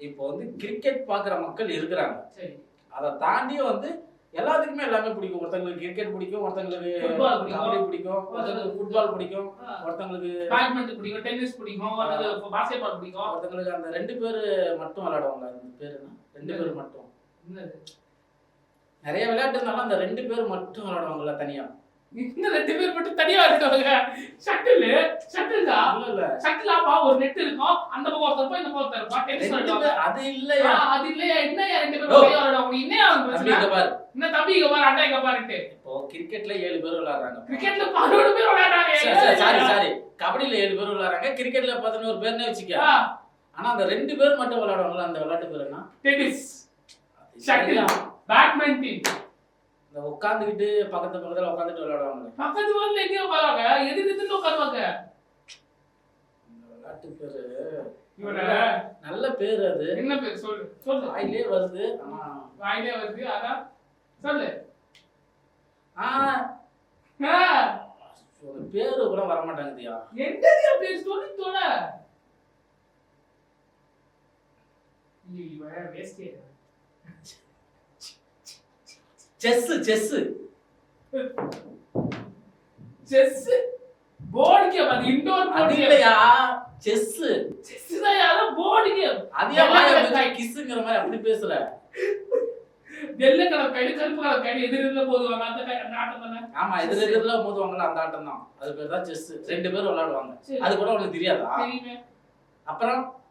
இப்போ வந்து கிரிக்கெட் பாக்குற மக்கள் இருக்கிறாங்க. சரி. அத தாண்டியும் வந்து எல்லாத்துக்குமே எல்லாமே பிடிக்கும். ஒருத்தங்களுக்கு கிரிக்கெட் பிடிக்கும், ஒருத்தங்களுக்கு ஃபுட்பால் பிடிக்கும். கபடி பிடிக்கும், ஒருத்தங்களுக்கு ஃபுட்பால் பிடிக்கும், ஒருத்தங்களுக்கு பேட்மிண்டன் பிடிக்கும், டென்னிஸ் பிடிக்கும், ஒருத்தங்களுக்கு பாஸ்கெட்பால் பிடிக்கும். ஒருத்தங்களுக்கு அந்த 2 பேரு மட்டும் விளையாடுவாங்க. அந்த பேரு என்ன? 2 பேர் மட்டும். என்னது? நெறைய விளையாட்டு இருந்தாலும் அந்த 2 பேர் மட்டும் விளையாடுவாங்கல்ல தனியா. இன்னும் 2 பேர் மட்டும் தனியா விளையாடுவாங்க. ஷட்டில் தான். இல்ல. ஷட்டில் ஆப்பா ஒரு நெட் இருக்கும். அந்த பக்கம் ஒருத்தர் இருப்பான், இந்த பக்கம் ஒருத்தர் இருப்பான். டென்னிஸ் 2 விளையாடுவாங்க. பேர் அது இல்லையா? அது இல்லையா? என்னையா 2 பேர் தனியா விளையாடுவாங்க? என்னையா தம்பி பிரச்சனை? இங்க பாரு. என்ன தம்பி இங்க பாரு, அண்ணா இங்க பாருன்ட்டு. இப்போ கிரிக்கெட்ல 7 பேர் விளையாடுறாங்க. கிரிக்கெட்ல 11 பேர் விளையாடுறாங்க. சாரி. கபடில 7 பேர் விளையாடுறாங்க. கிரிக்கெட்ல 11 பேர்னே வச்சுக்க. ஆ, ஆனா அந்த 2 பேர் மட்டும் விளையாடுவாங்கல்ல அந்த விளையாட்டு பேர் என்ன? Tennis, shuttle, badminton. இந்த உட்கார்ந்துகிட்டு பக்கத்துல உட்கார்ந்துட்டு விளையாடுவாங்க. பக்கத்து ஊர்ல எங்க வராங்க? எதிர்த்து உட்காருவாங்க. இந்த விளையாட்டு பேரு இவன நல்ல பேரு அது. என்ன பேர் சொல்லு? சொல்லு. வாயிலே வருது. ஆனா வாயிலே வருது. அதான் சொல்லு. ஆ ஆ, ஒரு பேரு கூட வர மாட்டேங்குதுயா. என்னதியா பேர் சொல்லி தொல. இவன் வேஸ்டே. Chess chess board game. அது இன்டோர் அது போர்டு கேம். இல்லையா? செஸ் செஸ் தான் யாரோ போர்டு கேம். அதே வாயை கிஸ்ங்கிற மாதிரி அப்படி பேசுற. வெள்ளை கலர் கைடு, கருப்பு கலர் கைடு எதிரில போடுவாங்க. அந்த ஆட்டம் தானே. ஆமா, எதிரெதிரில மோதுவாங்கல்ல அந்த ஆட்டம் தான். அது பேர் தான் செஸ். 2 பேர் விளையாடுவாங்க. அது கூட உனக்கு தெரியாதா? தெரியுமே. அப்புறம்